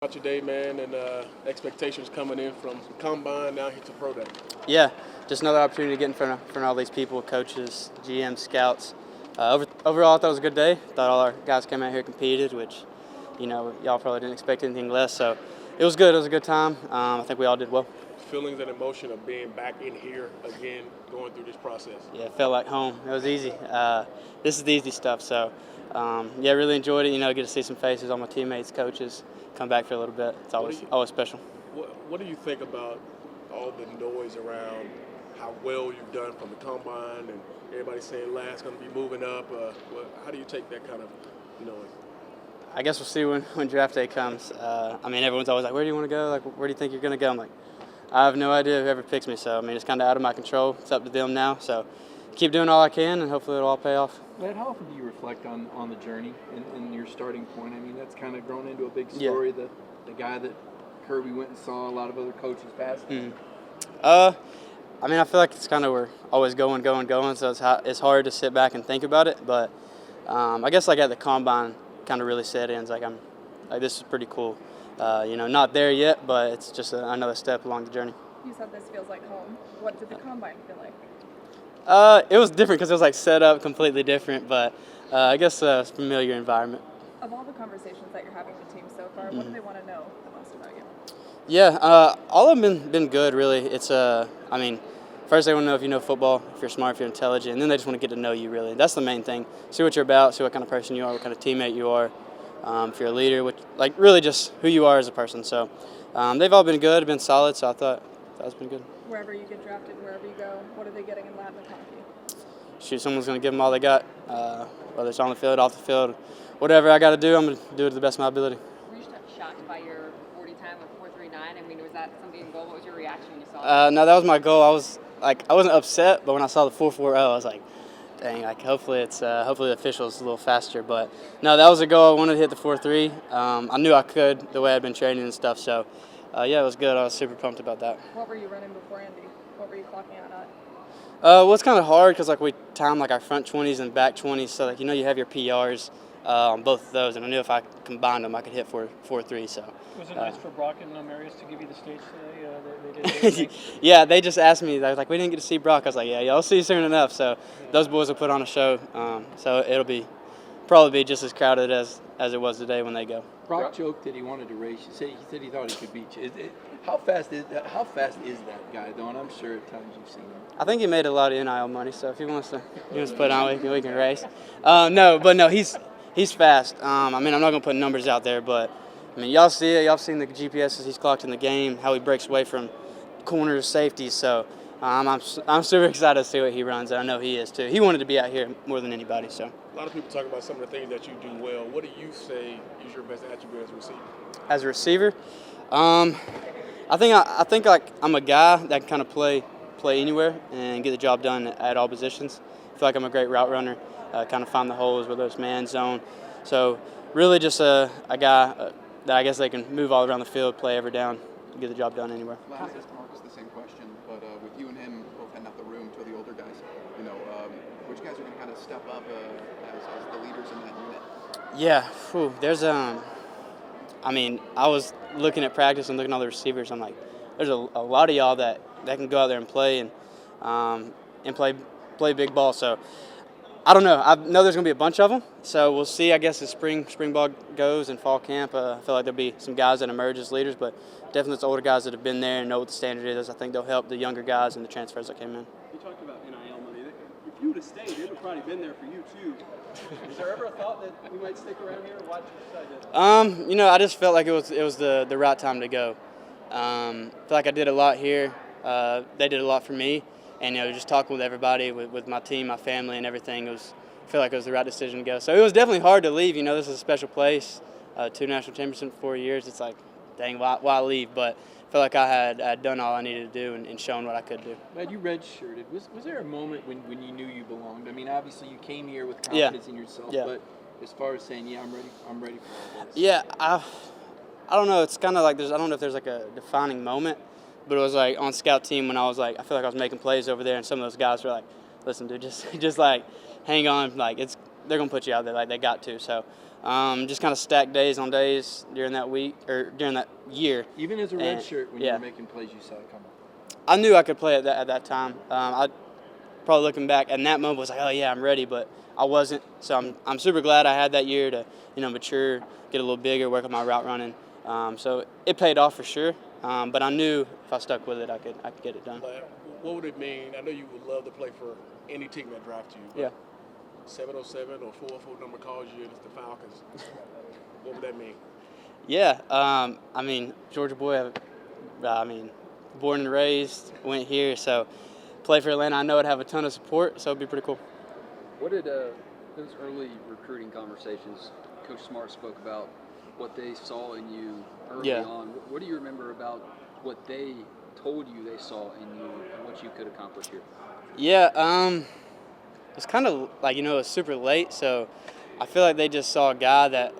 About your day, man, and expectations coming in from combine now here to pro day. Yeah, just another opportunity to get in front of all these people, coaches, GM, scouts. Overall, I thought it was a good day. Thought all our guys came out here competed, which, y'all probably didn't expect anything less. So it was good. It was a good time. I think we all did well. Feelings and emotion of being back in here again, going through this process. Yeah, it felt like home. It was easy. This is the easy stuff. So, yeah, really enjoyed it. Get to see some faces, all my teammates, coaches, come back for a little bit. It's always special. What do you think about all the noise around how well you've done from the combine and everybody saying Ladd's going to be moving up? How do you take that kind of noise? I guess we'll see when draft day comes. Everyone's always like, where do you want to go? Like, where do you think you're going to go? I'm like, I have no idea whoever picks me. So, it's kind of out of my control. It's up to them now. So keep doing all I can, and hopefully it'll all pay off. Ladd, how often do you reflect on the journey and your starting point? That's kind of grown into a big story. Yeah. The guy that Kirby went and saw, a lot of other coaches past. I feel like it's kind of we're always going. So it's hard to sit back and think about it. But I guess at the combine, kind of really set in. It's like this is pretty cool. Not there yet, but it's just another step along the journey. You said this feels like home. What did the combine feel like? It was different because it was set up completely different, but I guess a familiar environment. Of all the conversations that you're having with the team so far, what do they want to know the most about you? Yeah, all of them been good, really. It's first they want to know if you know football, if you're smart, if you're intelligent, and then they just want to get to know you, really. That's the main thing. See what you're about, see what kind of person you are, what kind of teammate you are, if you're a leader, really just who you are as a person. So they've all been good, been solid, so I thought that's been good. Wherever you get drafted, wherever you go, what are they getting in Ladd McConkey? Shoot, someone's going to give them all they got, whether it's on the field, off the field, whatever I got to do, I'm going to do it to the best of my ability. Were you shocked by your 40 time of 4.39? Was that something in goal? What was your reaction when you saw it? No, that was my goal. I wasn't upset, but when I saw the 4.40, I was like, dang, hopefully the official's a little faster. But no, that was a goal. I wanted to hit the 4.3. I knew I could the way I'd been training and stuff. So, yeah, it was good. I was super pumped about that. What were you running before Indy? What were you clocking out at? Well, it's kind of hard because we time our front 20s and back 20s. So you have your PRs on both of those, and I knew if I combined them, I could hit 4.3. So. Was it nice for Brock and Marius to give you the stage today? They did. Yeah, they just asked me. They was like, "We didn't get to see Brock." I was like, "Yeah, y'all see soon enough." So those boys will put on a show. So it'll probably be just as crowded as it was today when they go. Brock joked that he wanted to race you. He said he thought he could beat you. How fast is that guy, though? And I'm sure at times you've seen him. I think he made a lot of NIL money. So if he wants to put on, we can race. No, he's fast. I'm not gonna put numbers out there, but. Y'all see it. Y'all seen the GPSs he's clocked in the game, how he breaks away from corners, safeties. So I'm super excited to see what he runs, and I know he is too. He wanted to be out here more than anybody. So a lot of people talk about some of the things that you do well. What do you say is your best attribute as a receiver? As a receiver, I think I'm a guy that can kind of play anywhere and get the job done at all positions. I feel like I'm a great route runner. Kind of find the holes, whether it's man, zone. So really just a guy. That I guess they can move all around the field, play every down, and get the job done anywhere. Ladd asked Marcus the same question, but with you and him both heading out the room, two of the older guys, which guys are going to kind of step up as the leaders in that unit? Yeah, there's I was looking at practice and looking at all the receivers. I'm like, there's a lot of y'all that can go out there and play and play big ball. So. I don't know. I know there's going to be a bunch of them, so we'll see, I guess, as spring ball goes and fall camp. I feel like there'll be some guys that emerge as leaders, but definitely it's older guys that have been there and know what the standard is. I think they'll help the younger guys and the transfers that came in. You talked about NIL money. If you would have stayed, it would have probably been there for you, too. Is there ever a thought that we might stick around here and watch you decide I just felt like it was the right time to go. I feel like I did a lot here. They did a lot for me. And, just talking with everybody, with my team, my family, and everything, I feel like it was the right decision to go. So it was definitely hard to leave. This is a special place. 2 national championships in 4 years. It's like, dang, why leave? But I feel like I had done all I needed to do and shown what I could do. Ladd, you redshirted. Was there a moment when you knew you belonged? Obviously you came here with confidence in yourself, but as far as saying, yeah, I'm ready for all this. Yeah, I don't know. It's kind of like I don't know if there's a defining moment. But it was on scout team when I feel like I was making plays over there, and some of those guys were like, "Listen, dude, just hang on, they're gonna put you out there, they got to." So just kind of stacked days on days during that week or during that year. Even as a red shirt, when you yeah. were making plays, you saw it coming. I knew I could play at that time. I probably looking back at that moment was like, oh yeah, I'm ready, but I wasn't. So I'm super glad I had that year to mature, get a little bigger, work on my route running. So it paid off for sure. But I knew if I stuck with it, I could get it done. What would it mean? I know you would love to play for any team that drafts you. But Yeah. 707 or 404 number calls you and it's the Falcons. What would that mean? Yeah. I mean, Georgia boy. Born and raised, went here, so play for Atlanta. I know I'd have a ton of support, so it'd be pretty cool. What did those early recruiting conversations? Coach Smart spoke about what they saw in you early on. What do you remember about what they told you they saw in you and what you could accomplish here? Yeah, it's kind of like it was super late, so I feel like they just saw a guy that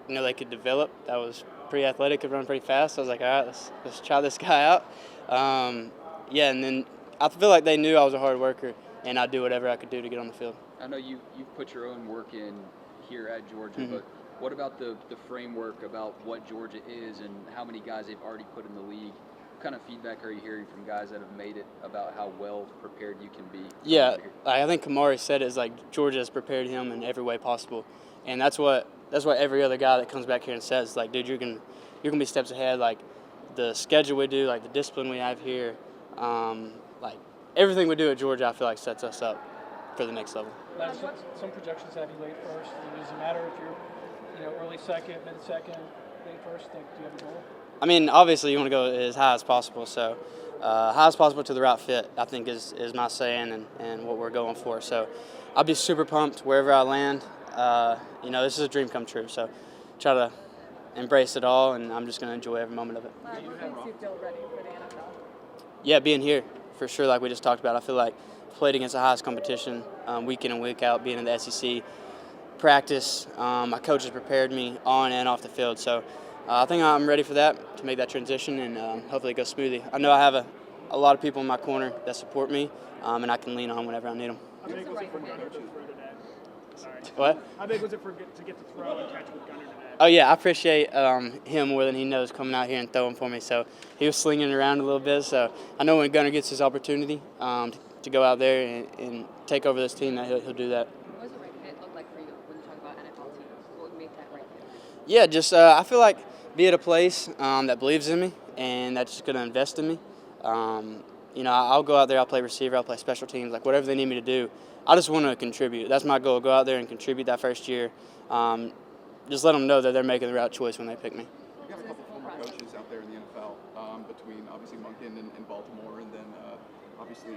they could develop. That was pretty athletic, could run pretty fast. So I was like, all right, let's try this guy out. And then I feel like they knew I was a hard worker and I'd do whatever I could do to get on the field. I know you've put your own work in here at Georgia, but what about the framework about what Georgia is and how many guys they've already put in the league? What kind of feedback are you hearing from guys that have made it about how well prepared you can be? Yeah, I think Kamari said it is like Georgia has prepared him in every way possible, and that's what every other guy that comes back here and says. Like, dude, you're gonna be steps ahead. Like the schedule we do, like the discipline we have here, like everything we do at Georgia, I feel like sets us up for the next level. Some projections have you late first. Does it matter if you're early second, mid second, late first? Like, do you have a goal? I mean, obviously you want to go as high as possible. So high as possible to the route fit, I think is my saying and what we're going for. So I'll be super pumped wherever I land. This is a dream come true. So try to embrace it all, and I'm just going to enjoy every moment of it. What makes you feel ready for the NFL? Yeah, being here for sure. Like we just talked about, I feel like I've played against the highest competition week in and week out. Being in the SEC, practice, my coaches prepared me on and off the field. So I think I'm ready for that, to make that transition, and hopefully it goes smoothly. I know I have a lot of people in my corner that support me, and I can lean on whenever I need them. How big was it for Gunner to throw today? Sorry. What? How big was it to get to throw and catch with Gunner today? Oh, yeah, I appreciate him more than he knows coming out here and throwing for me. So he was slinging it around a little bit. So I know when Gunner gets his opportunity to go out there and take over this team, that he'll do that. What does the right fit look like for you when you talk about NFL teams? What would make that right fit? Yeah, just I feel like be at a place that believes in me and that's just going to invest in me. I'll go out there, I'll play receiver, I'll play special teams, like whatever they need me to do. I just want to contribute. That's my goal, go out there and contribute that first year. Just let them know that they're making the right choice when they pick me. We've got a couple former coaches out there in the NFL, between obviously Monken in Baltimore and then obviously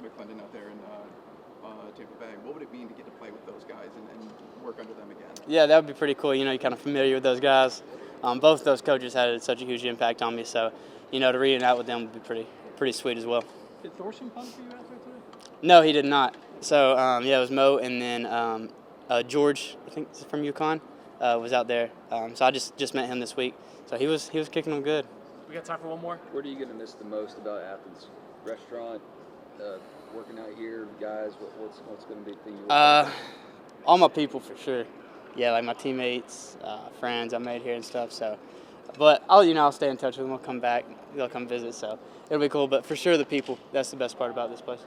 McClendon out there in Tampa Bay. What would it mean to get to play with those guys and work under them again? Yeah, that would be pretty cool. You're kind of familiar with those guys. Both those coaches had such a huge impact on me, so to reunite with them would be pretty sweet as well. Did Thorson punt for you out there today? No, he did not. So it was Mo and then George, I think from UConn, was out there. So I just met him this week. So he was kicking them good. We got time for one more. What are you going to miss the most about Athens? Restaurant, working out here, guys. What's going to be the thing you all my people for sure. Yeah, like my teammates, friends I made here and stuff. So, but I'll stay in touch with them. I'll come back. They'll come visit. So it'll be cool. But for sure, the people. That's the best part about this place.